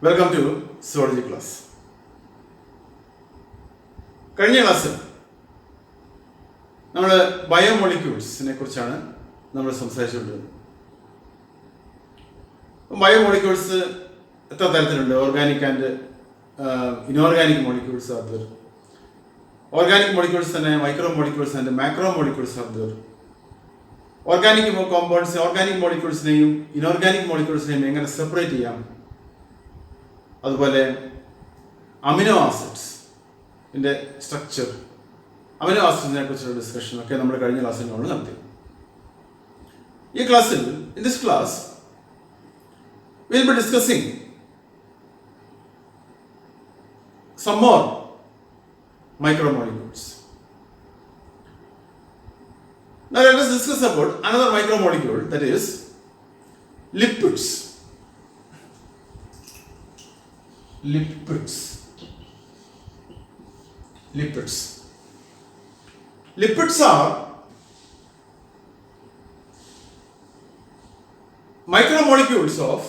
Welcome to zoology class. കഴിഞ്ഞ ക്ലാസ്സിൽ നമ്മൾ ബയോമോളിക്യൂൾസിനെ കുറിച്ചാണ് നമ്മൾ സംസാരിച്ചുകൊണ്ടിരുന്നത്. ബയോമോളിക്യൂൾസ് എത്ര തരത്തിലുണ്ട്? Organic and inorganic molecules are there. Organic molecules തന്നെ micro molecules and macro molecules are there. Organic compounds organic മോളിക്യൂൾസിനെയും ഇനോർഗാനിക് മോളിക്യൂൾസിനെയും എങ്ങനെ സെപ്പറേറ്റ് ചെയ്യാം, അതുപോലെ അമിനോ ആസിഡ്സിൻ്റെ സ്ട്രക്ചർ, അമിനോ ആസിഡ്സിനെ കുറിച്ചുള്ള ഡിസ്കഷനൊക്കെ നമ്മൾ കഴിഞ്ഞ ക്ലാസ്സിൽ നമ്മൾ നടത്തി. ഈ ക്ലാസ്സിൽ in this class we will be discussing some more micromolecules. Now let us discuss about another micromolecule, that is lipids. Lipids are micromolecules of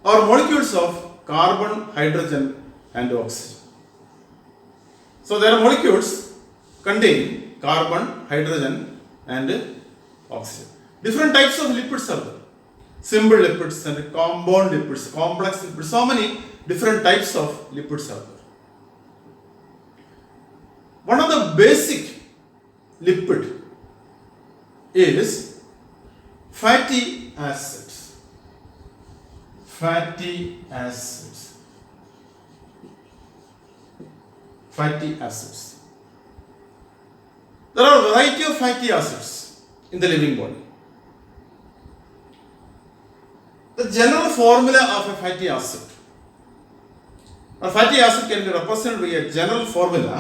or molecules of carbon, hydrogen and oxygen. So there are molecules containing carbon, hydrogen and oxygen. Different types of lipids are there. Simple lipids and compound lipids, complex lipids. So many different types of lipids are there. One of the basic lipid is fatty acids. Fatty acids. There are a variety of fatty acids in the living body. The general formula of a fatty acid. A fatty acid can be represented by a general formula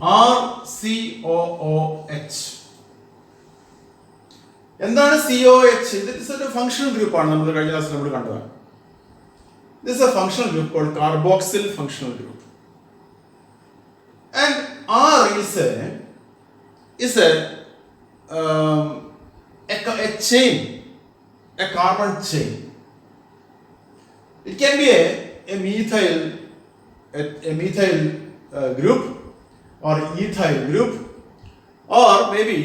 RCOOH. എന്താണ് COH? This is a functional group ആണ്. നമ്മൾ കഴിഞ്ഞ ക്ലാസ്സിൽ നമ്മൾ കണ്ടതാണ്. This is a functional group called carboxyl functional group. And R is a chain, a carbon chain. It can be a methyl group or ethyl group, or maybe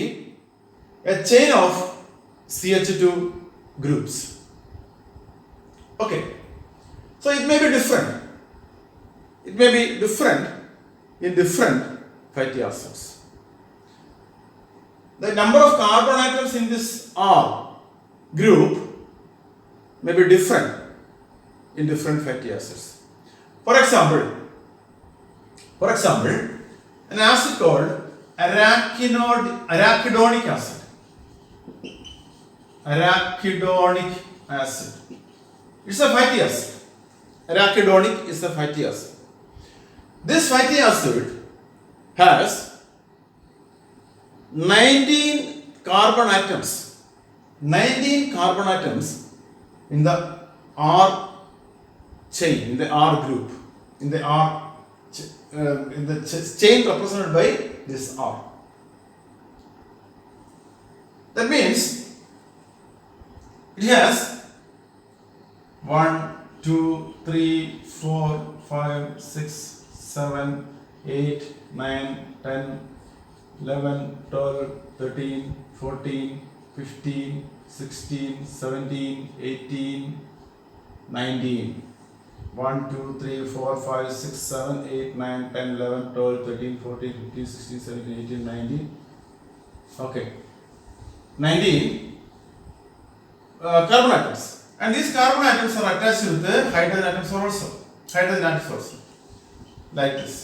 a chain of CH2 groups. Okay, so it may be different. It may be different in different fatty acids. The number of carbon atoms in this R group may be different in different fatty acids. For example, an acid called arachidonic acid. Arachidonic acid. It's a fatty acid. Arachidonic is a fatty acid. This fatty acid has 19 carbon atoms. 19 carbon atoms in the R chain, in the R group, in the chain represented by this R. That means it has 1, 2, 3, 4, 5, 6, 7, 8, 9, 10, 11, 12, 13, 14, 15, 16, 17, 18, 19. 1, 2, 3, 4, 5, 6, 7, 8, 9, 10, 11, 12, 13, 14, 15, 16, 17, 18, 19. Okay. 19 carbon atoms. And these carbon atoms are attached with the hydrogen atoms also. Like this.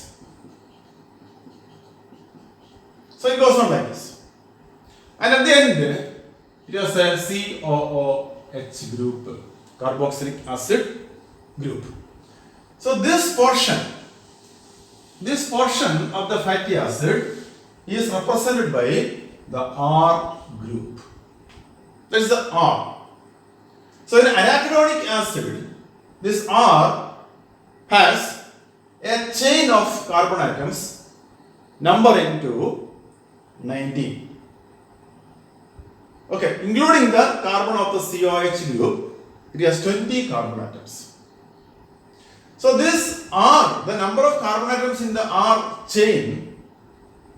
So it goes on like this. And at the end, it has a COOH group, carboxylic acid group. So this portion of the fatty acid is represented by the R group. That is the R. So in arachidonic acid, this R has a chain of carbon atoms numbering to 19. Okay, including the carbon of the COH group, it has 20 carbon atoms. So this R, the number of carbon atoms in the R chain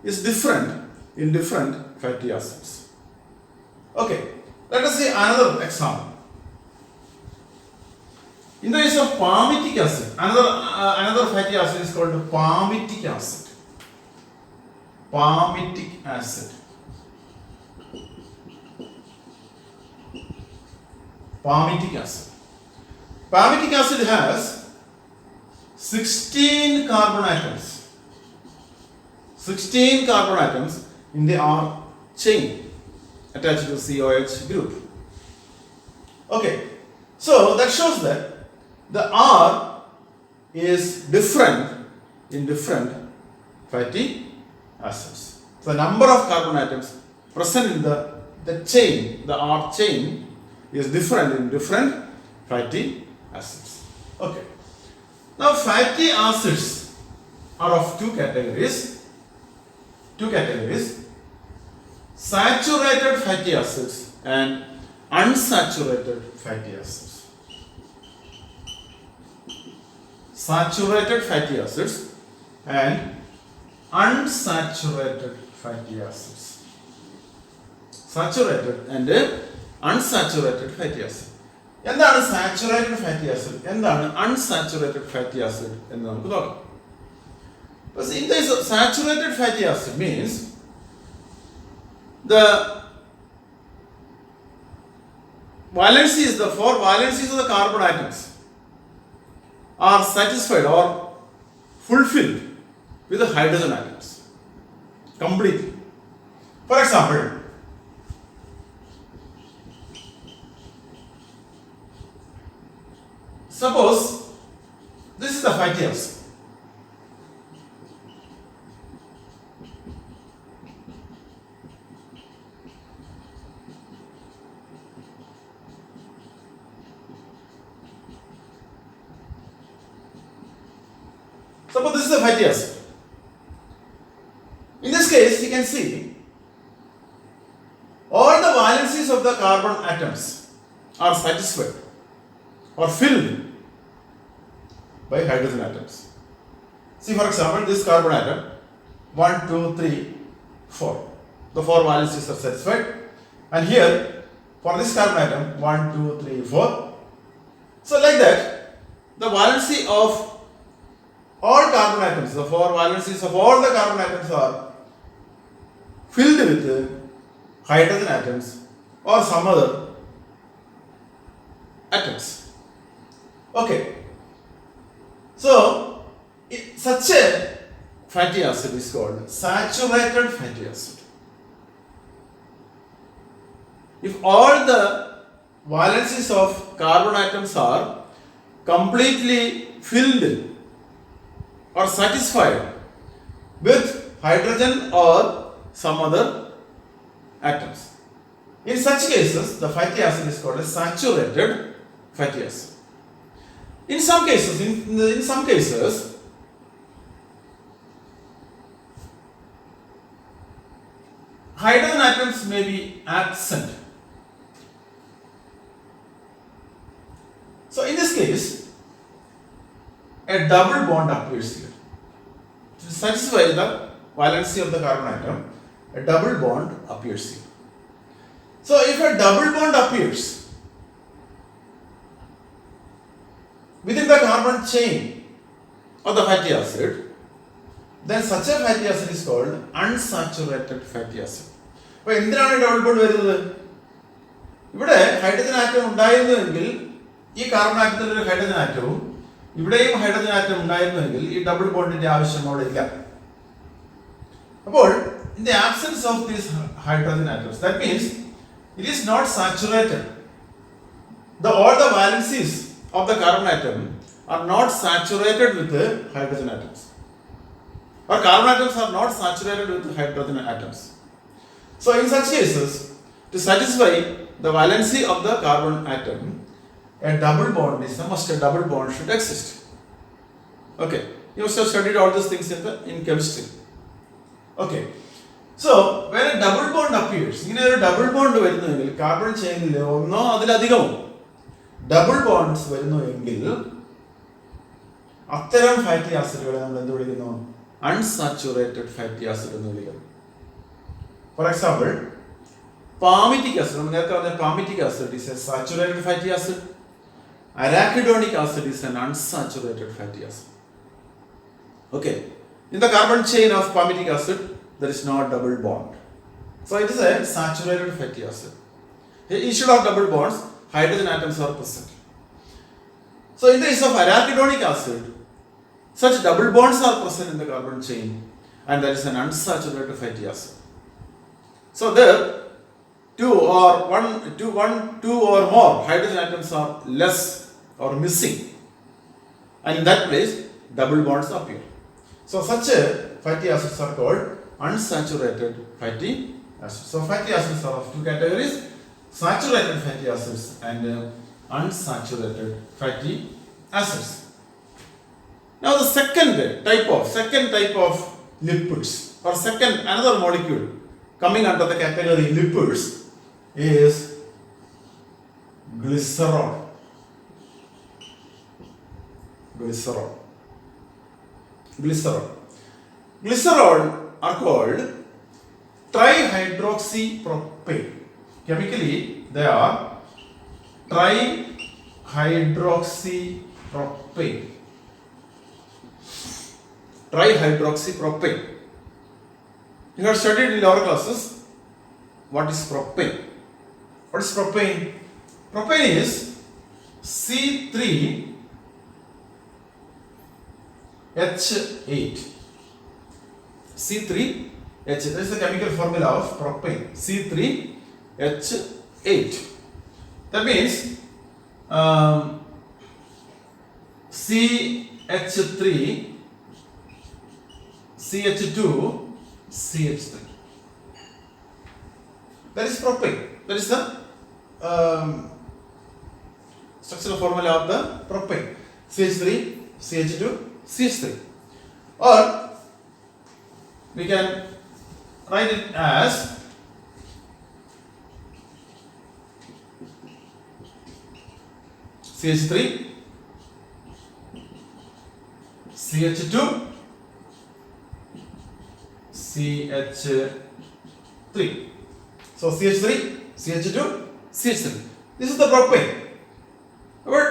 is different in different fatty acids. Okay, let us see another example. In the case of palmitic acid, another fatty acid is called palmitic acid. Palmitic acid. Palmitic acid. Palmitic acid has 16 carbon atoms. 16 carbon atoms in the R chain attached to COH group. Okay, so that shows that the R is different in different fatty acids. So the number of carbon atoms present in the chain, the R chain, is different in different fatty acids. Okay. Now fatty acids are of two categories. Saturated fatty acids and unsaturated fatty acids. Saturated fatty acids and unsaturated fatty acids. Saturated and unsaturated fatty acid. എന്താണ് saturated fatty acid, എന്താണ് unsaturated fatty acid എന്ന് നമുക്ക് നോക്കാം. In the saturated fatty acid means the valencies, the four valencies of the carbon atoms are satisfied or fulfilled with the hydrogen atoms completely. For example, suppose this is the fatty acid. Suppose this is the fatty acid. In this case, you can see all the valencies of the carbon atoms are satisfied or filled by hydrogen atoms. See, for example, this carbon atom 1, 2, 3, 4. The four valencies are satisfied. And here, for this carbon atom 1, 2, 3, 4. So, like that, the valency of all carbon atoms, the four valencies of all the carbon atoms are filled with hydrogen atoms or some other atoms. Okay. So, such a fatty acid is called saturated fatty acid. If all the valencies of carbon atoms are completely filled or satisfied with hydrogen or some other atoms. In such cases, the fatty acid is called a saturated fatty acid. In some cases, hydrogen atoms may be absent. So in this case, a double bond appears here. To satisfy the valency of the carbon atom, a double bond appears here. So if a double bond appears within the carbon chain of the fatty acid, then such a fatty acid is called unsaturated fatty acid. അപ്പോൾ എന്തിനാണ് double bond വരുന്നത്? ഇവിടെ hydrogen atom ഉണ്ടായിരുന്നുവെങ്കിൽ ഈ carbon ആറ്റത്തിൽ ഒരു hydrogen ആറ്റവും ഇവിടെയും hydrogen atom ഉണ്ടായിരുന്നുവെങ്കിൽ ഈ double ബോണ്ടിന്റെ ആവശ്യം അവിടെ ഇല്ല. അപ്പോൾ in the absence of these hydrogen atoms, that means it is not saturated. All the valencies of the carbon atom are not saturated with the hydrogen atoms, or carbon atoms are not saturated with the hydrogen atoms. So in such cases, to satisfy the valency of the carbon atom, a double bond is a must. A double bond should exist. Okay, you must have studied all these things in chemistry. Okay, so when a double bond appears, ഇങ്ങനെ ഒരു double bond വരുന്നുവെങ്കിൽ carbon ചെയിനിൽ ഒന്നോ അതിലധികമോ double bonds വരുന്നു എങ്കിൽ അത്തരം fatty ആസിഡുകളെ നമ്മൾ എന്ത് വിളിക്കുന്നു? അൺസാച്ചുറേറ്റഡ് ഫാറ്റി ആസിഡ് എന്ന് വിളിക്കുന്നു. ഫോർ എക്സാമ്പിൾ, പാമിറ്റിക് ആസിഡ്, നമ്മൾ നേരത്തെ പറഞ്ഞ palmitic acid is a saturated fatty acid. Arachidonic acid is an unsaturated fatty acid. Okay, in the carbon chain of palmitic acid there is no double bond, so it is a saturated fatty acid. Instead of double bonds, hydrogen atoms are present. So in the case of arachidonic acid, such double bonds are present in the carbon chain, and that is an unsaturated fatty acid. So there two or more hydrogen atoms are less or missing, and in that place double bonds appear. So such fatty acids are called unsaturated fatty acids. So fatty acids are of two categories: saturated fatty acids and unsaturated fatty acids. Now the second type of lipids, or another molecule coming under the category lipids is glycerol. Glycerol are called trihydroxypropane. Chemically, they are trihydroxypropane. You have studied in lower classes what is propane. What is propane? Propane is C3H8. C3H. This is the chemical formula of propane. C3H8. That means CH3, CH2, CH3. That is propane. That is the structural formula of the propane. CH3, CH2, CH3. Or we can write it as CH3, CH2, CH3. So CH3, CH2, CH3. This is the propane. But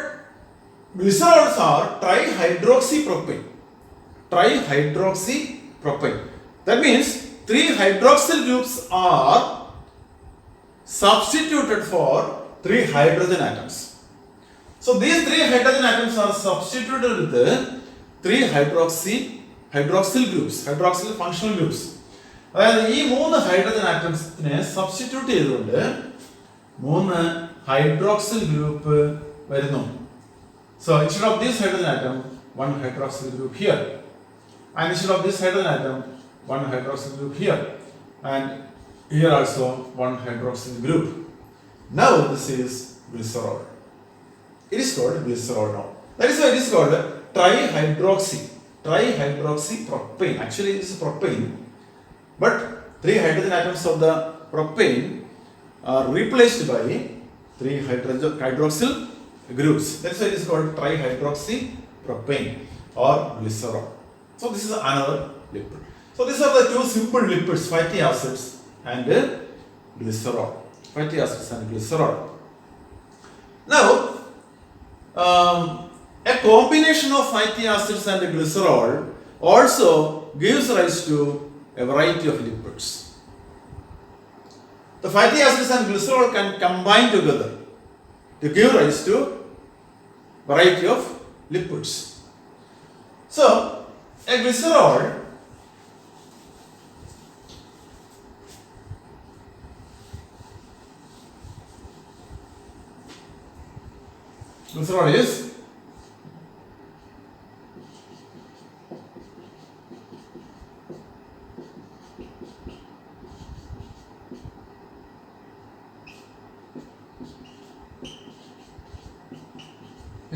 glycerols are trihydroxypropane. That means 3 hydroxyl groups are substituted for 3 hydrogen atoms. So these 3 hydrogen atoms are substituted with the 3 hydroxyl groups, hydroxyl functional groups. അതായത് ഈ 3 hydrogen ആറ്റംസിനെ substitute ചെയ്തുകൊണ്ട് 3 hydroxyl group വരുന്നു. So instead of this hydrogen atom, 1 hydroxyl group here, and instead of this hydrogen atom, 1 hydroxyl group here, and here also 1 hydroxyl group. Now this is glycerol. It is called glycerol now. That is why it is called trihydroxypropane. Actually it is propane, but 3 hydrogen atoms of the propane are replaced by 3 hydroxyl groups. That's why it is called trihydroxypropane or glycerol. So this is another lipid. So these are the 2 simple lipids, fatty acids and glycerol. Fatty acids and glycerol. Now, a combination of fatty acids and glycerol also gives rise to a variety of lipids. The fatty acids and glycerol can combine together to give rise to variety of lipids. So, a glycerol is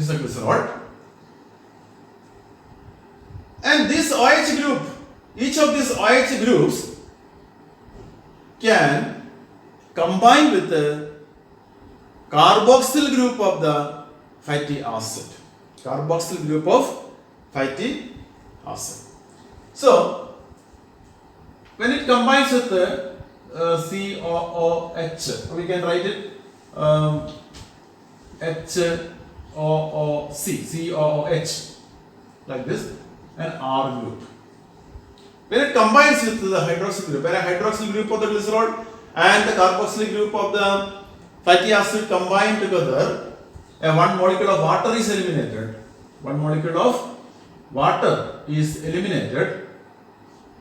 the glycerol, and this OH group, each of these OH groups can combine with the carboxyl group of the fatty acid. Carboxyl group of fatty acid. So, when it combines with the COOH, we can write it COOH, like this, and R group. When it combines with the hydroxyl group, when a hydroxyl group of the glycerol and the carboxyl group of the fatty acid combine together, one molecule of water is eliminated. One molecule of water is eliminated,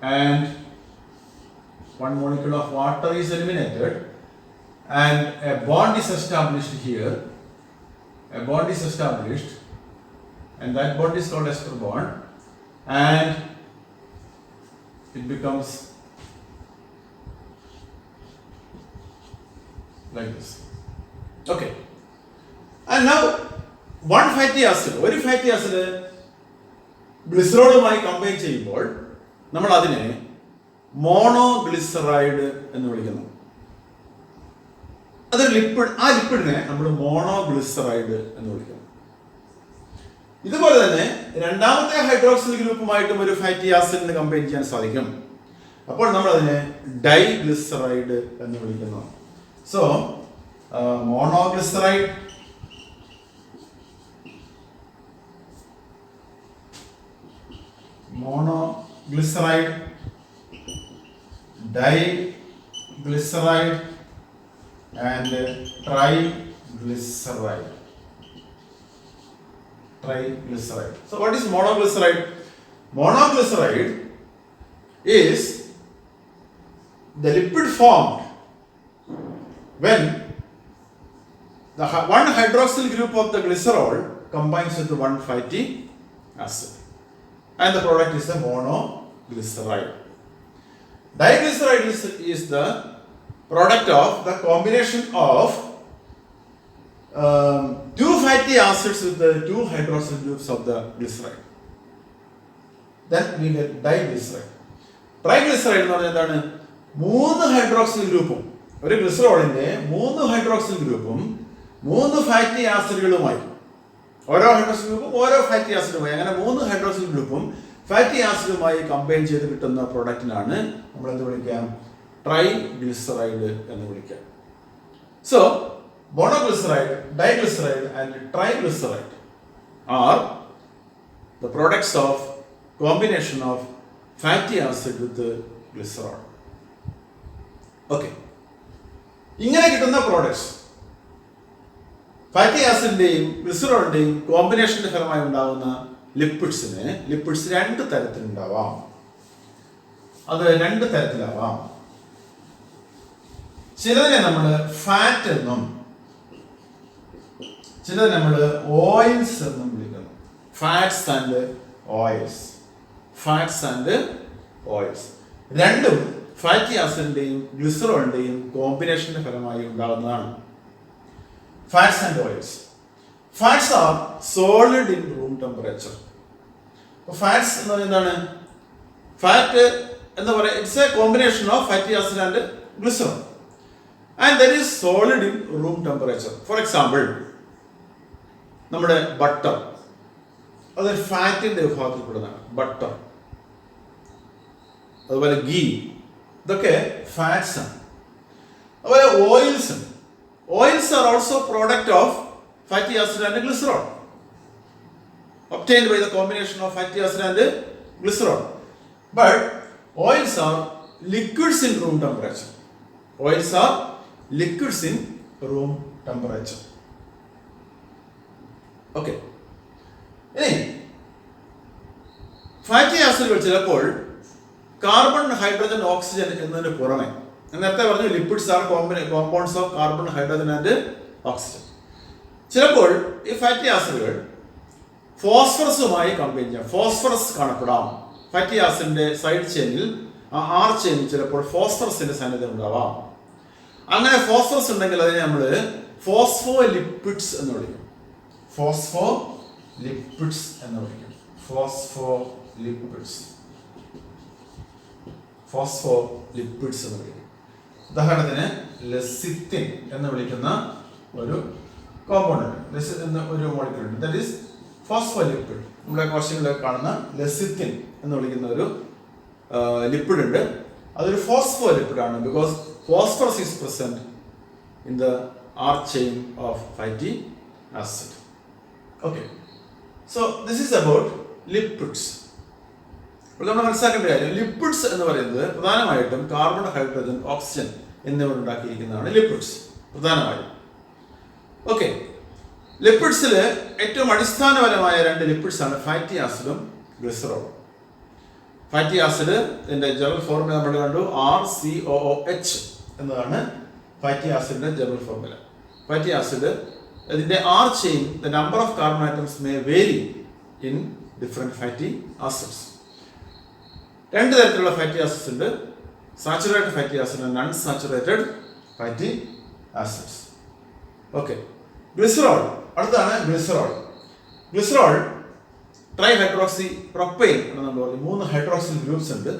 and one molecule of water is eliminated, and a bond is established here. A bond is established, and that bond is called ester bond, and it becomes like this. Okay. And now one fatty acid, ഒരു fatty acid ഗ്ലിസറോളുമായി combine ചെയ്യുമ്പോൾ നമ്മൾ അതിനെ മോണോഗ്ലിസറൈഡ് എന്ന് വിളിക്കുന്നു. അതൊരു lipid, ആ ലിപ്പിഡിനെ നമ്മൾ മോണോഗ്ലിസറൈഡ് എന്ന് വിളിക്കുന്നു. ഇതുപോലെ തന്നെ രണ്ടാമത്തെ ഹൈഡ്രോക്സിൽ ഗ്രൂപ്പുമായിട്ടും ഒരു ഫാറ്റി ആസിഡിന് കമ്പൈൻ ചെയ്യാൻ സാധിക്കും. അപ്പോൾ നമ്മൾ അതിനെ ഡൈഗ്ലിസറൈഡ് എന്ന് വിളിക്കുന്നു. So monoglyceride, diglyceride and triglyceride. So what is monoglyceride? Monoglyceride is the lipid formed when the one hydroxyl group of the glycerol combines with one fatty acid, and the product is the monoglyceride. Diglyceride is the product of the combination of two fatty acids with the two hydroxyl groups of the glyceride. Then we get diglyceride. Triglyceride എന്ന് പറഞ്ഞാൽ എന്താണ്? മൂന്ന് hydroxyl ഗ്രൂപ്പും, ഒരു ഗ്ലിസറോളിന്റെ മൂന്ന് hydroxyl ഗ്രൂപ്പും മൂന്ന് fatty ആസിഡുകളുമായി, ഓരോ ഹൈഡ്രോക്സിൽ ഗ്രൂപ്പും ഓരോ ഫാറ്റി ആസിഡുമായി, അങ്ങനെ മൂന്ന് ഹൈഡ്രോക്സിൽ ഗ്രൂപ്പും ഫാറ്റി ആസിഡുമായി കമ്പൈൻ ചെയ്ത് കിട്ടുന്ന പ്രോഡക്റ്റിനാണ് നമ്മൾ എന്ത് വിളിക്കാം? ട്രൈഗ്ലിസറൈഡ് എന്ന് വിളിക്കാം. So monoglyceride, diglyceride and triglyceride are the products of combination of fatty acid with the glycerol. Okay. ഇങ്ങനെ കിട്ടുന്ന പ്രോഡക്ട്സ് ഫാറ്റി ആസിഡിന്റെയും ഗ്ലിസറോളിന്റെയും കോമ്പിനേഷന്റെ ഫലമായി ഉണ്ടാകുന്ന ലിപ്പിഡ്സ് രണ്ട് തരത്തിലുണ്ടാവാം. അത് രണ്ട് തരത്തിലാവാം. ചിലതിനെ നമ്മൾ ഫാറ്റ് എന്നും ചിലത് നമ്മൾ ഓയിൽസ് എന്നും വിളിക്കുന്നു. ഫാറ്റ്സ് ആൻഡ് ഓയിൽസ് രണ്ടും ഫാറ്റി ആസിഡിന്റെയും ഗ്ലിസറോളിന്റെയും കോമ്പിനേഷന്റെ ഫലമായി ഉണ്ടാകുന്നതാണ്. Fats and oils. Fats are solid in room temperature. Fats എന്ന് പറയുന്നത് എന്താണ്? ഫാറ്റ് എന്ന് പറയുന്നത് it's a combination of fatty acid and glycerol, and that is solid in room temperature. For example, നമ്മുടെ ബട്ടർ, അതൊരു ഫാറ്റിന്റെ വിഭാഗത്തിൽപ്പെടുന്നതാണ്. ബട്ടർ, അതുപോലെ ഗീ, ഇതൊക്കെ ഫാറ്റ്സ് ആണ്. അതുപോലെ ഓയിൽസ് ഉണ്ട്. Oils are also product of fatty acid and glycerol, obtained by the combination of fatty acid and glycerol. But oils are liquids in room temperature. Oils are liquids in room temperature. Okay. ഇനി fatty ആസിഡുകൾ ചിലപ്പോൾ carbon, hydrogen, oxygen എന്നതിന് പുറമെ, നേരത്തെ പറഞ്ഞു lipids are compounds of carbon, hydrogen and oxygen. ചിലപ്പോൾ ഈ fatty ആസിഡുകൾ ഫോസ്ഫറസുമായി കമ്പൈൻ ചെയ്യാം. ഫോസ്ഫറസ് കാണപ്പെടാം. ഫാറ്റി ആസിഡിന്റെ സൈഡ് ചെയിനിൽ, ആ ആർ ചെയിനിൽ ചിലപ്പോൾ ഫോസ്ഫറസിന്റെ സാന്നിധ്യം ഉണ്ടാവാം. അങ്ങനെ ഫോസ്ഫറസ് ഉണ്ടെങ്കിൽ അതിനെ നമ്മൾ ഫോസ്ഫോലിപ്പിഡ്സ് എന്ന് വിളിക്കും. ഫോസ്ഫോലിപ്പിഡ്സ് എന്ന് വിളിക്കും. ഫോസ്ഫോലിപ്പിഡ്സ് എന്ന് വിളിക്കും. ഉദാഹരണത്തിന് ലെസിത്തിൻ എന്ന് വിളിക്കുന്ന ഒരു ഫാറ്റി ആസിഡ്, ലെസിത്തിൻ എന്ന് വിളിക്കുന്ന ഫാറ്റി ആസിഡ്, ഫോസ്ഫോലിപ്പിഡ് എന്ന് വിളിക്കും. കോമ്പൗണ്ട് എന്ന ഒരു മോളിക്യൂൾ ഉണ്ട്. That is phospholipid. നമ്മുടെ കോശങ്ങളിലൊക്കെ കാണുന്ന ലെസിത്തിൻ എന്ന് വിളിക്കുന്ന ഒരു ലിപ്പിഡ് ഉണ്ട്. അതൊരു ഫോസ്ഫോലിപ്പിഡ് ആണ്. Because phosphorus is present in the R chain of fatty acid. Okay. So this is about lipids. അപ്പോൾ നമ്മൾ മനസ്സിലാക്കേണ്ട കാര്യം ലിപ്പിഡ്സ് എന്ന് പറയുന്നത് പ്രധാനമായിട്ടും കാർബൺ, ഹൈഡ്രജൻ, ഓക്സിജൻ എന്നിവ ഉണ്ടാക്കിയിരിക്കുന്നതാണ് ലിപ്പിഡ്സ് പ്രധാനമായും. ഓക്കെ, ലിപ്പിഡ്സിൽ ഏറ്റവും അടിസ്ഥാനപരമായ രണ്ട് ലിപ്പിഡ്സ് ആണ് ഫാറ്റി ആസിഡും ഗ്ലിസറോളും. ഫാറ്റി ആസിഡ് ഇതിന്റെ ജനറൽ ഫോർമുല നമ്മൾ കണ്ടു, RCOOH എന്നതാണ് ഫാറ്റി ആസിഡിന്റെ ജനറൽ ഫോർമുല. ഫാറ്റി ആസിഡ് ഇതിന്റെ R chain, the number of carbon atoms may vary in different fatty acids. രണ്ട് തരത്തിലുള്ള ഫാറ്റി ആസിഡ്സ് ഉണ്ട്, saturated fatty acid and unsaturated fatty acids. Okay, glycerol അടുത്താണ്. Glycerol try hydroxy propyne എന്ന് നമ്മൾ പറഞ്ഞു. 3 hydroxyl groups ഉണ്ട്.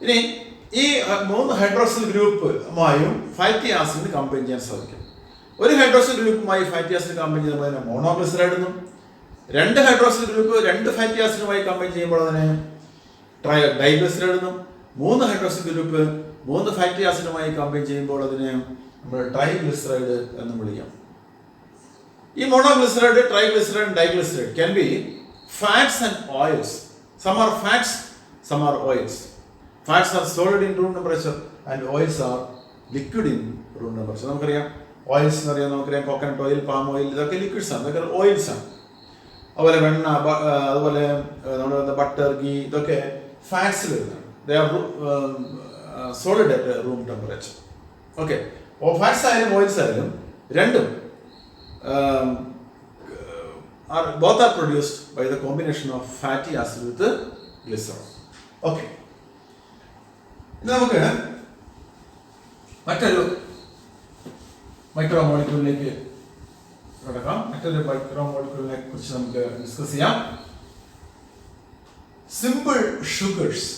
ഇനി ഈ 3 ഹൈഡ്രോക്സിൽ ഗ്രൂപ്പുമായും ഫാറ്റി ആസിഡിന് കമ്പൈൻ ചെയ്യാൻ സാധിക്കും. ഒരു ഹൈഡ്രോക്സിൽ ഗ്രൂപ്പുമായി ഫാറ്റി ആസിഡ് കമ്പൈൻ ചെയ്യുമ്പോൾ അതിനെ മോണോഗ്ലിസറൈഡ് എന്നും, 2 ഹൈഡ്രോക്സിൽ ഗ്രൂപ്പ് 2 ഫാറ്റി ആസിഡുമായി കമ്പൈൻ ചെയ്യുമ്പോൾ അതിനെ ഡൈഗ്ലിസറൈഡ് എന്നും, 3 ഹൈഡ്രോക്സിൽ ഗ്രൂപ്പ് 3 ഫാറ്റി ആസിഡുമായി കമ്പൈൻ ചെയ്യുമ്പോൾ അതിനെ നമ്മൾ ട്രൈഗ്ലിസറൈഡ് എന്നും വിളിക്കാം. ഈ monoglyceride, triglyceride, diglyceride can be fats and oils. Some are fats, some are oils. Fats are solid in room temperature and oils are liquid in room temperature. നമുക്കറിയാം oils എന്ന് പറയാം, നമുക്കറിയാം കോക്കനട്ട് ഓയിൽ, പാം ഓയിൽ, ഇതൊക്കെ liquids ആണ്, ഇതൊക്കെ oils ആണ്. അതുപോലെ വെണ്ണ, അതുപോലെ നമ്മുടെ ബട്ടർ, ഗീ, ഇതൊക്കെ ഫാറ്റ്സിൽ വരുന്നതാണ്. They are solid at room temperature. Okay, fats ആയാലും ഓയിൽസ് ആയാലും രണ്ടും both are produced by the combination of fatty acid with glycerol. Okay, ഇനി നമുക്ക് മറ്റൊരു മൈക്രോ മോളിക്യൂളിലേക്ക് കിടക്കാം. മറ്റൊരു മൈക്രോ മോളിക്യൂളിനെ കുറിച്ച് നമുക്ക് ഡിസ്കസ് ചെയ്യാം. Simple sugars.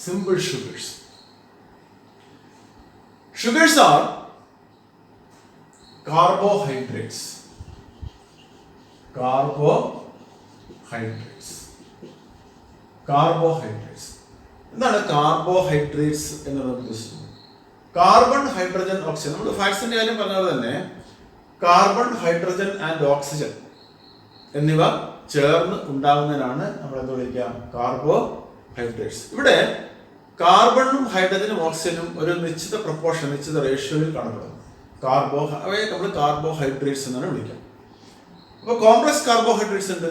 Simple sugars. Sugars are carbohydrates. എന്താണ് കാർബോഹൈഡ്രേറ്റ്സ് എന്നുള്ളത് ഉദ്ദേശിക്കുന്നത്? Carbon, hydrogen, oxygen. നമ്മൾ ഫാറ്റ്സിന്റെ കാര്യം പറഞ്ഞത് തന്നെ കാർബൺ, ഹൈഡ്രജൻ ആൻഡ് ഓക്സിജൻ എന്നിവ ചേർന്ന് ഉണ്ടാകുന്നതിനാണ് നമ്മൾ എന്ത് വിളിക്കാം? കാർബോഹൈഡ്രേറ്റ്സ്. ഇവിടെ കാർബണും ഹൈഡ്രജനും ഓക്സിജനും ഒരു നിശ്ചിത പ്രൊപ്പോർഷൻ, നിശ്ചിത റേഷ്യോയിൽ കാണപ്പെടുന്നു. അവയെ നമ്മൾ കാർബോഹൈഡ്രേറ്റ്സ് എന്നാണ് വിളിക്കുക. അപ്പോൾ കോംപ്ലക്സ് കാർബോഹൈഡ്രേറ്റ്സ് ഉണ്ട്,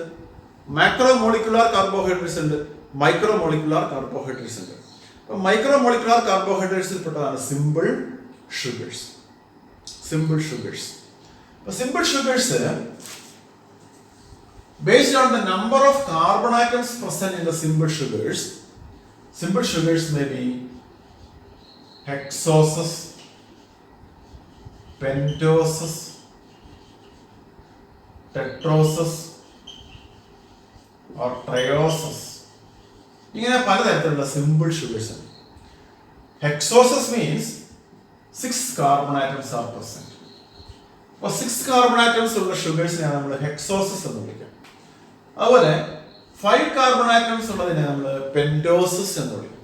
മാക്രോ മോളിക്കുലാർ കാർബോഹൈഡ്രേറ്റ്സ് ഉണ്ട്, മൈക്രോ മോളിക്കുലാർ കാർബോഹൈഡ്രേറ്റ്സ് ഉണ്ട്. അപ്പോൾ മൈക്രോ മോളിക്കുലാർ കാർബോഹൈഡ്രേറ്റ്സിൽ പെട്ടതാണ് സിമ്പിൾ ഷുഗേഴ്സ്. അപ്പോൾ simple sugars based on the number of carbon atoms present in the simple sugars may be hexoses, pentoses, tetroses or trioses. ഇങ്ങനെ പലതരത്തിലുള്ള simple sugars ഉണ്ട്. ഹെക്സോസസ് means 6 carbon atoms are present. അപ്പോൾ 6 carbon atoms ഉള്ള ഷുഗേഴ്സിനെയാണ് നമ്മൾ ഹെക്സോസസ് എന്ന് വിളിക്കുക. അതുപോലെ 5 carbon atoms ഉള്ളതിനെ നമ്മൾ പെന്റോസസ് എന്ന് വിളിക്കും.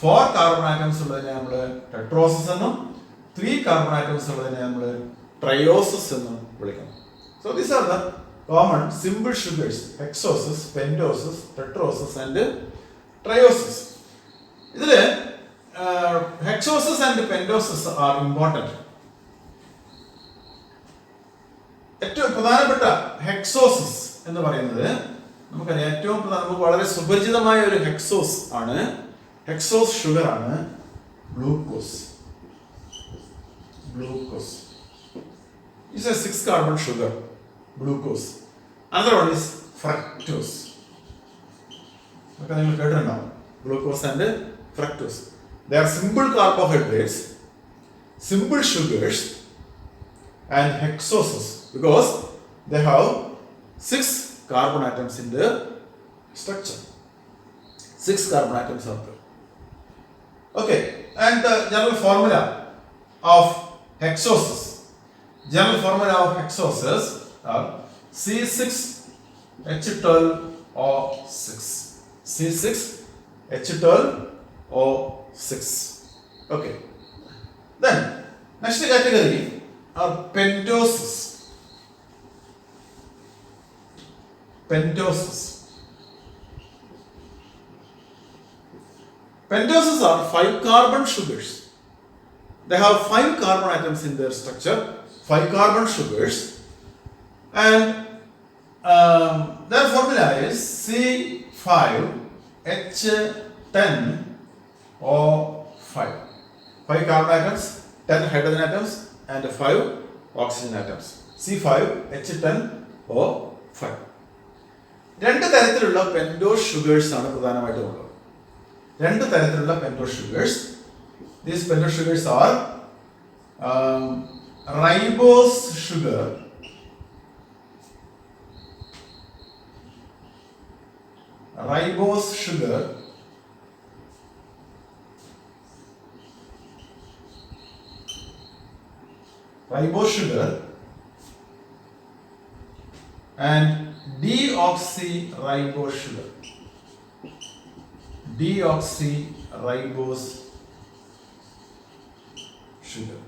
4 carbon atoms ഉള്ളതിനെ നമ്മൾ ടെട്രോസസ് എന്നും 3 carbon atoms ഉള്ളതിനെ നമ്മൾ ട്രയോസസ് എന്നും വിളിക്കുന്നു. So these are the common simple sugars: hexoses, pentoses, tetroses and trioses. ഇതില് hexoses and pentoses are important. ഏറ്റവും പ്രധാനപ്പെട്ട ഹെക്സോസസ് എന്ന് പറയുന്നത് നമുക്കറിയാം, ഏറ്റവും നമുക്ക് വളരെ സുപരിചിതമായ ഒരു ഹെക്സോസ് ആണ്, ഹെക്സോസ് ഷുഗർ ആണ് glucose. is a 6 carbon sugar, glucose. Another one is fructose. Okay, you will get glucose and fructose. They are simple carbohydrates, simple sugars and hexoses because they have 6 carbon atoms in their structure. 6 carbon atoms are there. Okay, and the general formula of hexoses. General formula of hexoses are C6H12O6. C6H12O6. Okay. Then next category are pentoses. Pentoses. Pentoses are 5 carbon sugars. They have 5 carbon atoms in their structure, 5 carbon sugars, and their formula is C5H10O5. 5 carbon atoms, 10 hydrogen atoms, and 5 oxygen atoms. C5H10O5. രണ്ട് തരത്തിലുള്ള pentose sugars ആണ് പ്രധാനമായിട്ടും ഉള്ളത്. രണ്ട് തരത്തിലുള്ള pentose sugars. These pentose sugars are ribose sugar, and deoxyribose sugar.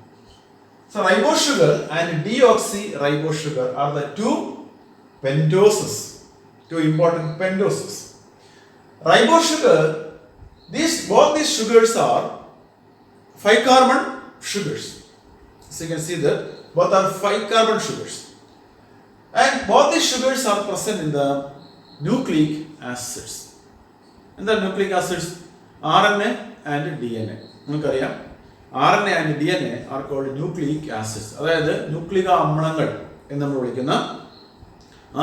So ribose sugar and deoxyribose sugar are the two pentoses, two important pentoses. Ribose sugar, both these sugars are 5 carbon sugars. So you can see that both are 5 carbon sugars. And both these sugars are present in the nucleic acids. In the nucleic acids, RNA and DNA. നമുക്കറിയാം RNA and DNA are called nucleic acids. അതായത് ന്യൂക്ലിക അമ്ലങ്ങൾ എന്ന് നമ്മൾ വിളിക്കുന്ന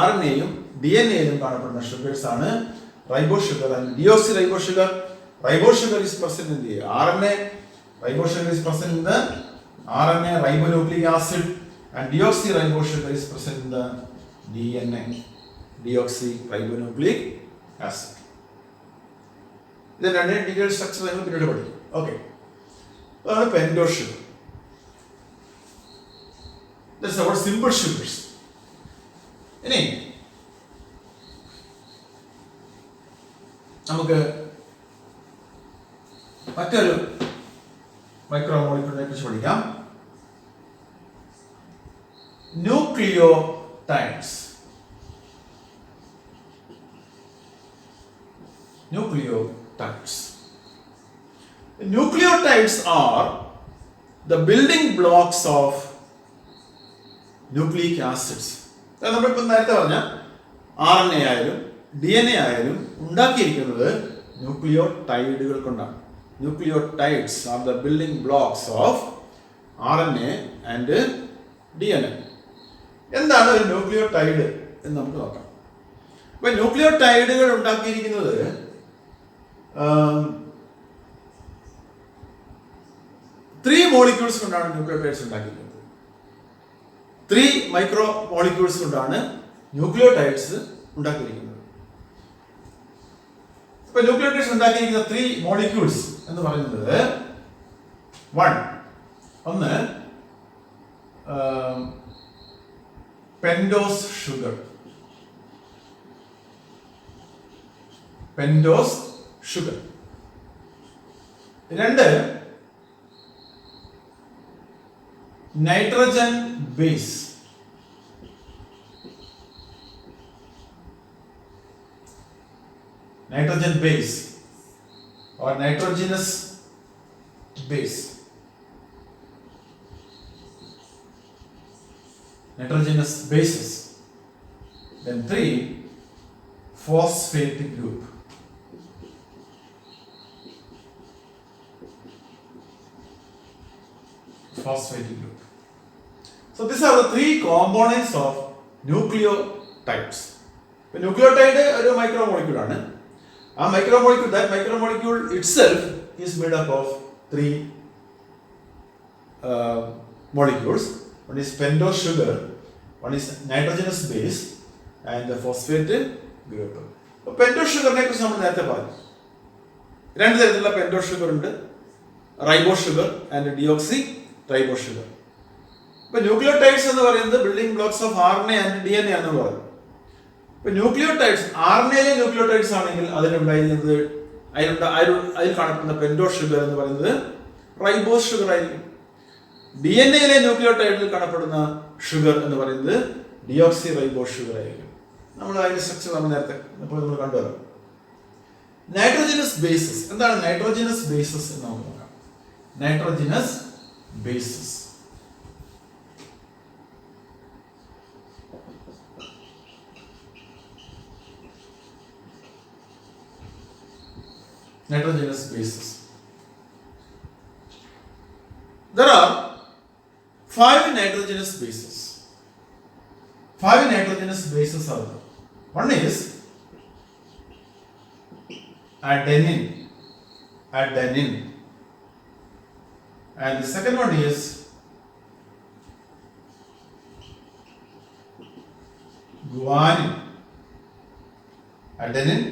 RNAയും DNAയിലും കാണപ്പെടുന്ന sugars ആണ് ribose sugar and deoxyribose sugar. Ribose sugar is present in the RNA. Ribose sugar is present in the RNA ribonucleic acid, and deoxyribose sugar is present in the DNA, deoxyribonucleic acid. Then another detailed structure I will be able to. Okay. Pentose sugar. That's our simple sugars. ഇനി നമുക്ക് മറ്റൊരു മൈക്രോമോളിക്യൂളിനെ കുറിച്ച് പഠിക്കാം. Nucleotides. Nucleotides are the building blocks of nucleic acids. നമ്മളിപ്പോൾ നേരത്തെ പറഞ്ഞ RNA ആയാലും DNA ആയാലും ഉണ്ടാക്കിയിരിക്കുന്നത് ന്യൂക്ലിയോടൈഡുകൾ കൊണ്ടാണ്. Nucleotides are the building blocks of RNA and DNA. എന്താണ് ഒരു ന്യൂക്ലിയോടൈഡ് എന്ന് നമുക്ക് നോക്കാം. അപ്പോൾ ന്യൂക്ലിയോടൈഡുകൾ ഉണ്ടാക്കിയിരിക്കുന്നത് 3 molecules കൊണ്ടാണ് ന്യൂക്ലിയോടൈഡ്സ് ഉണ്ടാക്കിയിരിക്കുന്നത്. 3 മൈക്രോ മോളിക്യൂൾസ് കൊണ്ടാണ് ന്യൂക്ലിയോടൈഡ്സ് ഉണ്ടാക്കിയിരിക്കുന്നത്. ഇപ്പൊ ന്യൂക്ലിയോടൈഡ്സ് ഉണ്ടാക്കിയിരിക്കുന്ന 3 മോളിക്യൂൾസ് എന്ന് പറയുന്നത് ഒന്ന് പെൻറ്റോസ് ഷുഗർ. രണ്ട് nitrogen base. or nitrogenous base. Nitrogenous bases. Then 3 phosphate group. So these are the 3 components of nucleotides. The nucleotide is a micromolecule. That micromolecule itself is made up of 3 molecules. One is pentose sugar, one is nitrogenous base, and the phosphate group. So pentose sugar ne kuറിച്ച് നമ്മൾ നേരത്തെ പറഞ്ഞു. രണ്ട് തരത്തിലുള്ള pentose sugar ഉണ്ട്. റൈബോ sugar and deoxy റൈബോ sugar. ഇപ്പൊ nucleotides എന്ന് പറയുന്നത് building blocks of RNA and DNA എന്ന് പറയുന്നത്. ഇപ്പൊ ന്യൂക്ലിയോടൈഡ്സ് RNAയിലെ ന്യൂക്ലിയോടൈഡ്സ് ആണെങ്കിൽ അതിലുണ്ടായിരുന്നത് അതിൽ കാണപ്പെടുന്ന പെൻഡോ ഷുഗർ എന്ന് പറയുന്നത് റൈബോസ് ഷുഗർ ആയിരിക്കും. DNA ന്യൂക്ലിയോടൈഡിൽ കാണപ്പെടുന്ന ഷുഗർ എന്ന് പറയുന്നത് ഡിയോക്സി റൈബോസ് ഷുഗർ ആയിരിക്കും. നമ്മൾ അതിന്റെ സ്ട്രക്ചർ നമ്മൾ നേരത്തെ നമ്മൾ കണ്ടുവരാം. നൈട്രോജനസ് ബേസസ് എന്താണ്? നൈട്രോജനസ് ബേസസ് എന്ന് നമുക്ക് നോക്കാം. Nitrogenase bases nitrogenous bases. There are 5 nitrogenous bases. 5 nitrogenous bases are there. One is adenine. And the second one is guanine. Adenine,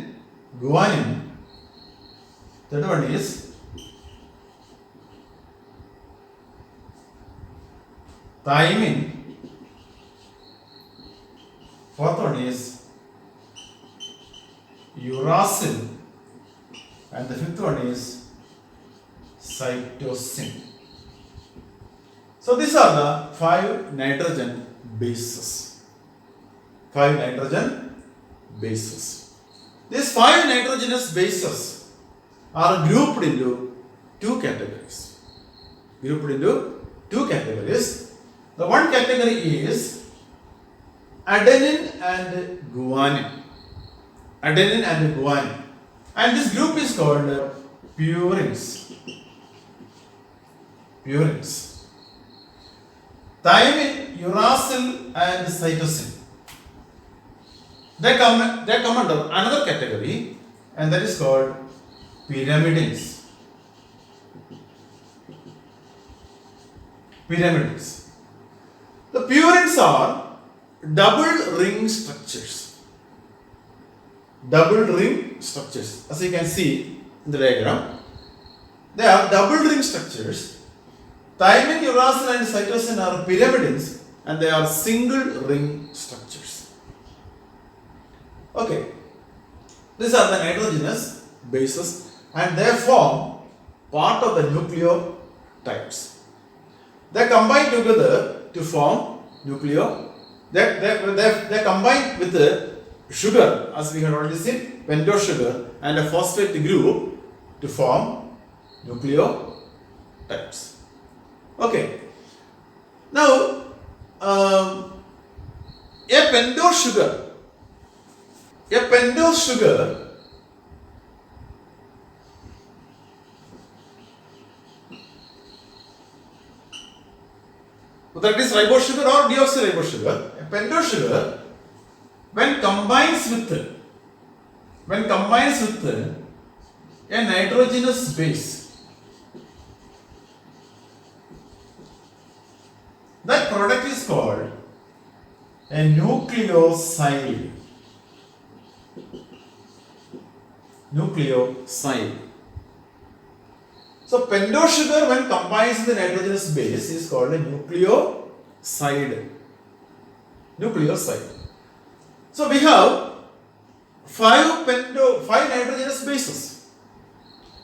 guanine. Third one is thymine. Fourth one is uracil. And the fifth one is cytosine. So these are the 5 nitrogen bases. 5 nitrogen bases. These 5 nitrogenous bases are grouped into 2 categories. The one category is adenine and guanine. And this group is called purines. Thymine, uracil and cytosine. They come under another category, and that is called pyrimidines. The purines are double ring structures. As you can see in the diagram, they are double ring structures. Thymine, uracil and cytosine are pyrimidines, and they are single ring structures. Okay, these are the nitrogenous bases, and they form part of the nucleotides. They combine together to form they combine with the sugar, as we had already seen, pentose sugar and a phosphate group to form nucleotides. Okay, now a pentose sugar that is ribose sugar or deoxyribose sugar. A pentose sugar, when combines with a nitrogenous base, that product is called a nucleoside. So pentose sugar when combines with the nitrogenous base is called a nucleoside. So we have 5 nitrogenous bases.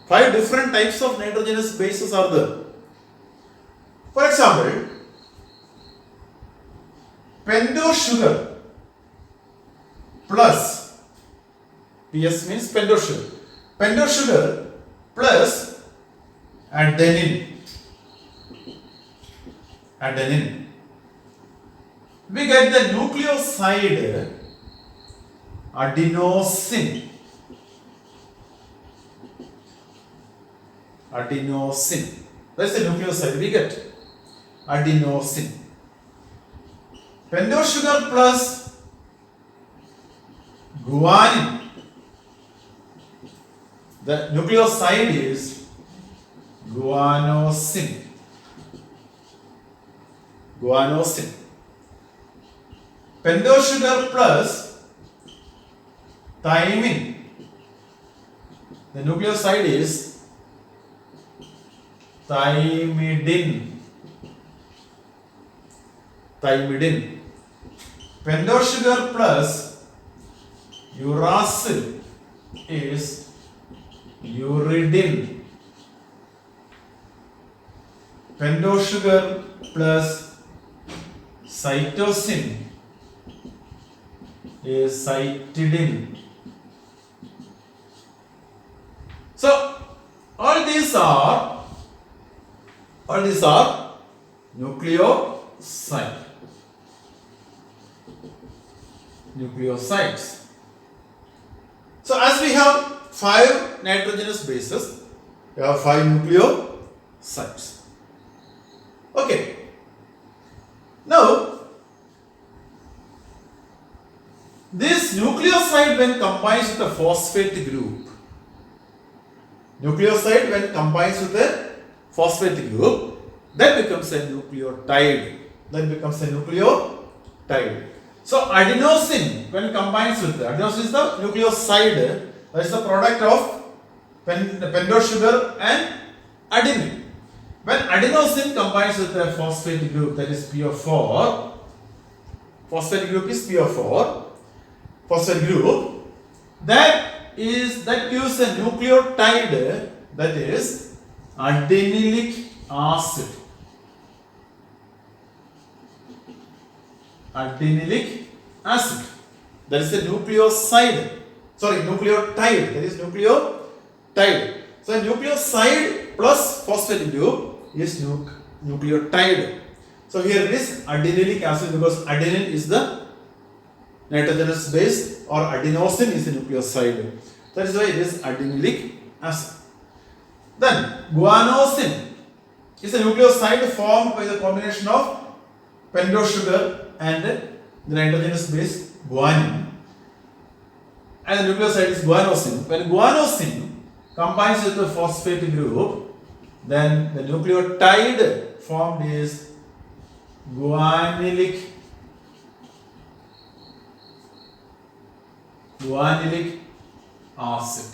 5 different types of nitrogenous bases are there. For example, pentose sugar plus, PS means pentose sugar. Pentose sugar plus adenine. We get the nucleoside adenosine. That's the nucleoside we get. Adenosine. Pentose sugar plus guanine. The nucleoside is guanosine. Pentose sugar plus thymine. The nucleoside is thymidine. Pentose sugar plus uracil is uridine. Pentose sugar plus cytosine is cytidine. So all these are nucleosides. So as we have 5 nitrogenous bases, we have 5 nucleosides. Okay. Now, this nucleoside when combines with a phosphate group, that becomes a nucleotide. So adenosine when combines with adenosine is the nucleoside, that is the product of pentose sugar and adenine. When adenosine combines with a phosphate group, that is PO4, phosphate group, that gives a nucleotide, that is adenyllic acid. That is a nucleotide. So a nucleoside plus phosphate group is nucleotide. So here it is adenyllic acid, because adenine is the nitrogenous base or adenosine is the nucleoside. That is why it is adenyllic acid. Then guanosine is a nucleoside formed by the combination of pentose sugar and the nitrogenous base guanine, and the nucleoside is guanosine. When guanosine combines with the phosphate group, then the nucleotide formed is guanylic acid.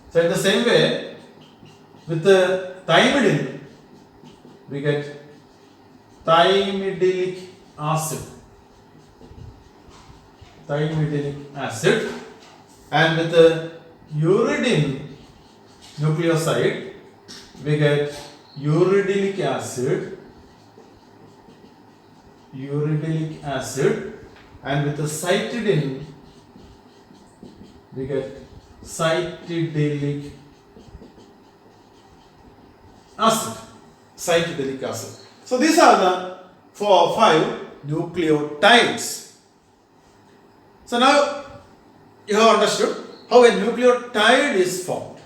So in the same way, with the thymidine, we get thymidyllic acid, and with the uridine nucleoside, we get uridylic acid, and with the cytidine, we get cytidylic acid. So these are the 5 nucleotides. So now you have understood how a nucleotide is formed.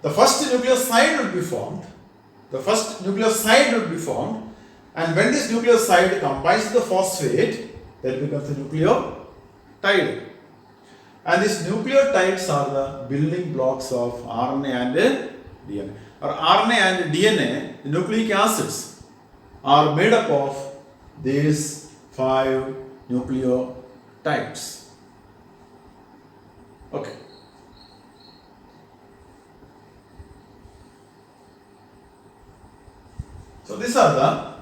The first nucleoside will be formed. And when this nucleoside combines with the phosphate, that becomes the nucleotide. And these nucleotides are the building blocks of RNA and DNA. Or RNA and DNA, the nucleic acids, are made up of these 5 nucleotides. Okay. So these are the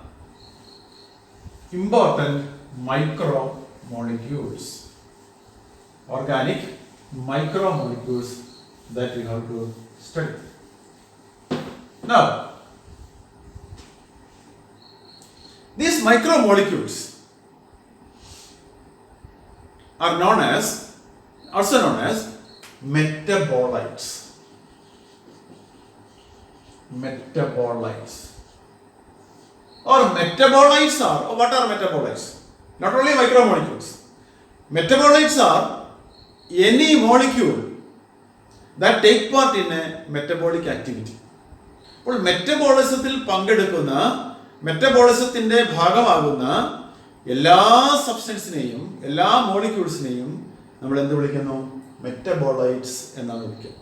important micromolecules, organic micromolecules that we have to study. Now, these micromolecules are also known as metabolites. What are metabolites? Not only micromolecules. Metabolites are any molecule that take part in a metabolic activity. അപ്പോൾ മെറ്റബോളിസത്തിന്റെ ഭാഗമാകുന്ന എല്ലാ സബ്സ്റ്റൻസിനെയും, എല്ലാ മോളിക്യൂൾസിനെയും നമ്മൾ എന്ത് വിളിക്കുന്നു? Metabolites എന്നാണ് വിളിക്കുക.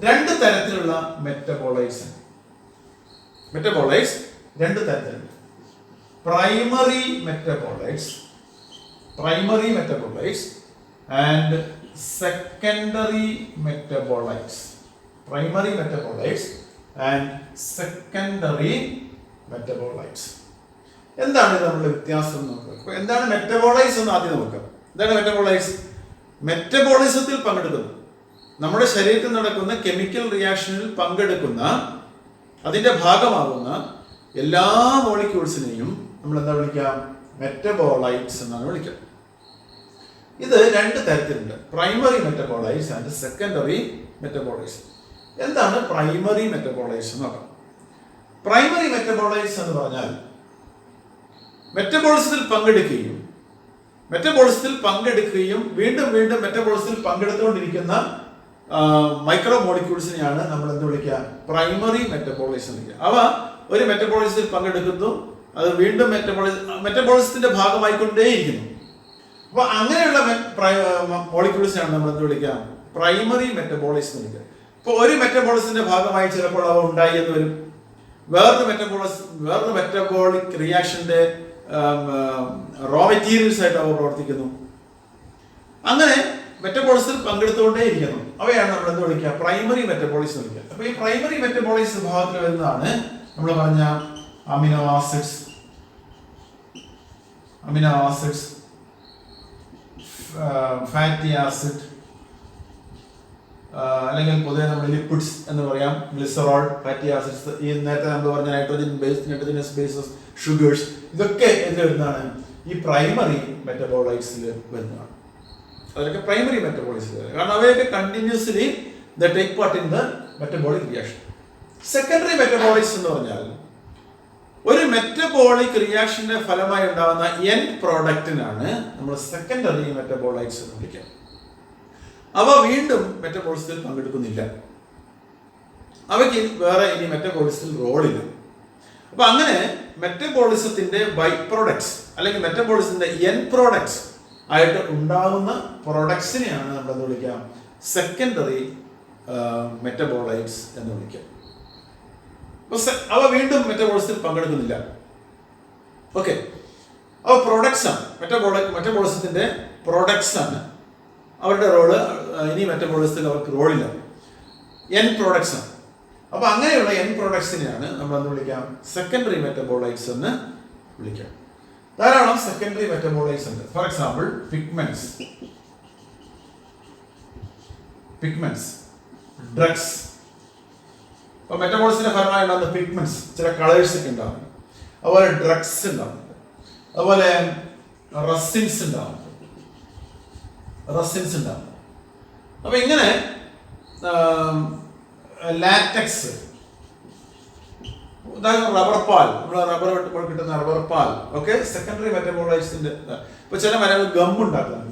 2 തരത്തിലുള്ള metabolites 2 തരത്തിലുണ്ട്. Primary metabolites and secondary metabolites. Primary metabolites and secondary metabolites. എന്താണ് തമ്മിലുള്ള വ്യത്യാസം നോക്കുക. എന്താണ് മെറ്റബോളൈറ്റ്സ് എന്ന് ആദ്യം നോക്കാം. എന്താണ് മെറ്റബോളൈറ്റ്സ്? മെറ്റബോളിസത്തിൽ പങ്കെടുക്കുന്ന, നമ്മുടെ ശരീരത്തിൽ നടക്കുന്ന കെമിക്കൽ റിയാക്ഷനിൽ പങ്കെടുക്കുന്ന, അതിന്റെ ഭാഗമാകുന്ന എല്ലാ മോളിക്യൂൾസിനെയും നമ്മൾ എന്താ വിളിക്കാം? മെറ്റബോളൈറ്റ്സ് എന്നാണ് വിളിക്കുക. ഇത് രണ്ട് തരത്തിലുണ്ട്, primary metabolites and secondary metabolites. എന്താണ് പ്രൈമറി മെറ്റബോളൈറ്റ്സ് എന്ന് നോക്കാം. പ്രൈമറി മെറ്റബോളൈറ്റ്സ് എന്ന് പറഞ്ഞാൽ മെറ്റബോളിസത്തിൽ പങ്കെടുക്കുകയും വീണ്ടും മെറ്റബോളിസത്തിൽ പങ്കെടുത്തുകൊണ്ടിരിക്കുന്ന മൈക്രോ മോളിക്യൂൾസിനെയാണ് നമ്മൾ എന്ത് വിളിക്കുക? പ്രൈമറി മെറ്റബോളിസം എന്ന് വിളിക്കുക. അവ ഒരു മെറ്റബോളിസത്തിൽ പങ്കെടുക്കുന്നു, അത് വീണ്ടും മെറ്റബോളിസത്തിന്റെ ഭാഗമായിക്കൊണ്ടേയിരിക്കുന്നു. അപ്പൊ അങ്ങനെയുള്ള മോളിക്യൂൾസിനാണ് നമ്മൾ എന്ത് വിളിക്കുക? പ്രൈമറി മെറ്റബോളിസം എന്ന് വിളിക്കുക. ഇപ്പൊ ഒരു മെറ്റബോളിസത്തിന്റെ ഭാഗമായി ചിലപ്പോൾ അവ ഉണ്ടായി എന്ന് വരും, വേറൊരു മെറ്റബോളിക് റിയാക്ഷന്റെ റോ മെറ്റീരിയൽസ് ആയിട്ട് അവ പ്രവർത്തിക്കുന്നു. അങ്ങനെ മെറ്റബോളിസത്തിൽ പങ്കെടുത്തുകൊണ്ടേയിരിക്കുന്നു. അവയാണ് നമ്മൾ എന്ത് വിളിക്കുക? പ്രൈമറി മെറ്റബോളിസം എന്ന് വിളിക്കുക. അപ്പൊ ഈ പ്രൈമറി മെറ്റബോളിസം വിഭാഗത്തിൽ വരുന്നതാണ് നമ്മൾ പറഞ്ഞ അമിനോ ആസിഡ്സ്, ഫാറ്റി ആസിഡ്, അല്ലെങ്കിൽ പൊതുവെ നമ്മൾ ലിപ്പിഡ്സ് എന്ന് പറയാം, ഗ്ലിസറോൾ, ഫാറ്റി ആസിഡ്സ്, ഈ നേരത്തെ നമ്മൾ പറഞ്ഞ നൈട്രോജനസ് ബേസസ്, ഷുഗേഴ്സ്, ഇതൊക്കെ എന്ത് വരുന്നതാണ്? ഈ പ്രൈമറി മെറ്റബോളൈറ്റ്സിൽ വരുന്നതാണ്. അതൊക്കെ പ്രൈമറി മെറ്റബോളിക്സ്, കാരണം അവയൊക്കെ continuously take part in the metabolic reaction. Secondary metabolics എന്ന് പറഞ്ഞാൽ ഒരു മെറ്റബോളിക് റിയാക്ഷന്റെ ഫലമായി ഉണ്ടാകുന്ന എൻഡ് പ്രോഡക്റ്റിനാണ് നമ്മൾ സെക്കൻഡറി മെറ്റബോളൈറ്റ്സ് എന്ന് വിളിക്കുക. അവ വീണ്ടും മെറ്റബോളിസത്തിൽ പങ്കെടുക്കുന്നില്ല, അവയ്ക്ക് വേറെ ഇനി മെറ്റബോളിസത്തിൽ റോളില്ല. അപ്പൊ അങ്ങനെ മെറ്റബോളിസത്തിന്റെ ബൈ പ്രോഡക്ട്സ് അല്ലെങ്കിൽ മെറ്റബോളിസത്തിന്റെ എൻഡ് പ്രോഡക്ട്സ് ആയിട്ട് ഉണ്ടാകുന്ന പ്രൊഡക്ട്സിനെയാണ് നമ്മൾ എന്ത് വിളിക്കുക? സെക്കൻഡറി മെറ്റബോളൈറ്റ്സ് എന്ന് വിളിക്കുക. അവ വീണ്ടും മെറ്റബോളിസത്തിൽ പങ്കെടുക്കുന്നില്ല. ഓക്കെ, അവ പ്രോഡക്ട്സ് ആണ്, മെറ്റബോളിസത്തിന്റെ പ്രോഡക്ട്സ് ആണ്. അവരുടെ റോള് ഇനി മെറ്റബോളിസത്തിൽ അവർക്ക് റോളില്ല, എൻഡ് പ്രോഡക്ട്സ് ആണ്. അപ്പൊ അങ്ങനെയുള്ള എൻഡ് പ്രോഡക്ട്സിനെയാണ് നമ്മൾ എന്ത് വിളിക്കാം? സെക്കൻഡറി മെറ്റബോളൈറ്റ്സ് എന്ന് വിളിക്കാം. ധാരാളം സെക്കൻഡറി മെറ്റബോളൈറ്റ്സ് ഉണ്ട്. For example pigments, drugs. അപ്പൊ മെറ്റബോളിസത്തിന്റെ ഫലമായി ഉണ്ടാകുന്ന പിഗ്മെന്റ്സ്, ചില കളേഴ്സ് ഒക്കെ ഉണ്ടാകും. അതുപോലെ ഡ്രഗ്സ് ഉണ്ടാകുന്നുണ്ട്, അതുപോലെ റസിൻസ് ഉണ്ടാകും. അപ്പൊ ഇങ്ങനെ ലാറ്റക്സ്, ഉദാഹരണം റബ്ബർ പാൽ, നമ്മൾ റബ്ബർ വെട്ടുമ്പോൾ കിട്ടുന്ന റബ്ബർ പാൽ ഒക്കെ സെക്കൻഡറി മെറ്റബോളൈറ്റ്സിന്റെ. ഇപ്പൊ ചില മരങ്ങൾ ഗം ഉണ്ടാക്കുന്നുണ്ട്,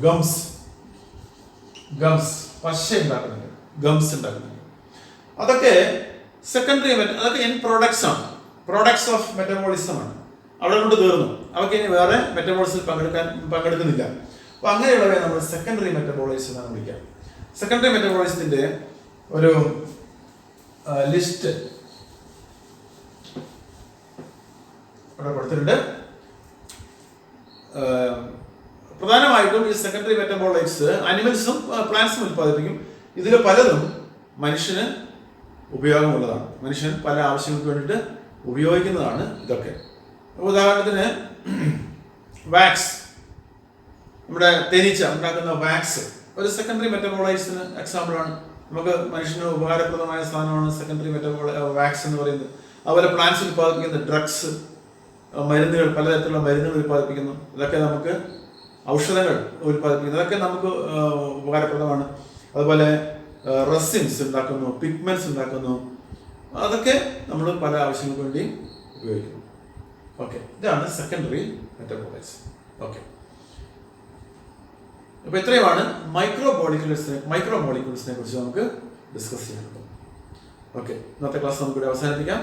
ഗംസ് പശ ഉണ്ടാക്കുന്നുണ്ട്, ഗംസ് ഉണ്ടാക്കുന്നുണ്ട്. അതൊക്കെ സെക്കൻഡറി, അതൊക്കെ എൻ പ്രോഡക്ട്സ് ആണ്, പ്രോഡക്ട്സ് ഓഫ് മെറ്റബോളിസം ആണ്. അവിടെ കൊണ്ട് തീർന്നു, അവർക്ക് ഇനി വേറെ മെറ്റബോളിസിൽ പങ്കെടുക്കുന്നില്ല. അപ്പൊ അങ്ങനെയുള്ളവയെ നമ്മൾ സെക്കൻഡറി മെറ്റബോളൈറ്റ്സ് എന്നാണ് വിളിക്കുക. സെക്കൻഡറി മെറ്റബോളൈറ്റ്സിന്റെ ഒരു ലിസ്റ്റ് ഇവിടെ കൊടുത്തിട്ടുണ്ട്. പ്രധാനമായിട്ടും ഈ സെക്കൻഡറി മെറ്റബോളൈറ്റ്സ് അനിമൽസും പ്ലാന്റ്സും ഉൽപ്പാദിപ്പിക്കും. ഇതിൽ പലതും മനുഷ്യന് ഉപയോഗമുള്ളതാണ്, മനുഷ്യൻ പല ആവശ്യങ്ങൾക്ക് വേണ്ടിയിട്ട് ഉപയോഗിക്കുന്നതാണ് ഇതൊക്കെ. ഉദാഹരണത്തിന് വാക്സ്, നമ്മുടെ തേനീച്ച ഉണ്ടാക്കുന്ന വാക്സ് ഒരു സെക്കൻഡറി മെറ്റബോളൈറ്റ്സിന് എക്സാമ്പിളാണ്. നമുക്ക് മനുഷ്യന് ഉപകാരപ്രദമായ സാധനമാണ് സെക്കൻഡറി വാക്സ് എന്ന് പറയുന്നത്. അതുപോലെ പ്ലാന്റ്സ് ഉൽപ്പാദിപ്പിക്കുന്ന ഡ്രഗ്സ്, മരുന്നുകൾ, പലതരത്തിലുള്ള മരുന്നുകൾ ഉൽപ്പാദിപ്പിക്കുന്നു. ഇതൊക്കെ നമുക്ക് ഔഷധങ്ങൾ ഉൽപ്പാദിപ്പിക്കുന്നു, ഇതൊക്കെ നമുക്ക് ഉപകാരപ്രദമാണ്. അതുപോലെ റെസിൻസ് ഉണ്ടാക്കുന്നു, പിഗ്മെന്റ്സ് ഉണ്ടാക്കുന്നു, അതൊക്കെ നമ്മൾ പല ആവശ്യങ്ങൾക്ക് വേണ്ടി ഉപയോഗിക്കുന്നു. ഓക്കെ, ഇതാണ് സെക്കൻഡറി മെറ്റബോളൈറ്റ്സ്. ഓക്കെ, അപ്പൊ ഇത്രയുമാണ് മൈക്രോ മോളിക്യൂൾസിനെ കുറിച്ച് നമുക്ക് ഡിസ്കസ് ചെയ്യാനുള്ളത്. ഓക്കെ, ഇന്നത്തെ ക്ലാസ് നമുക്കിവിടെ അവസാനിപ്പിക്കാം.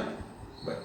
ബൈ.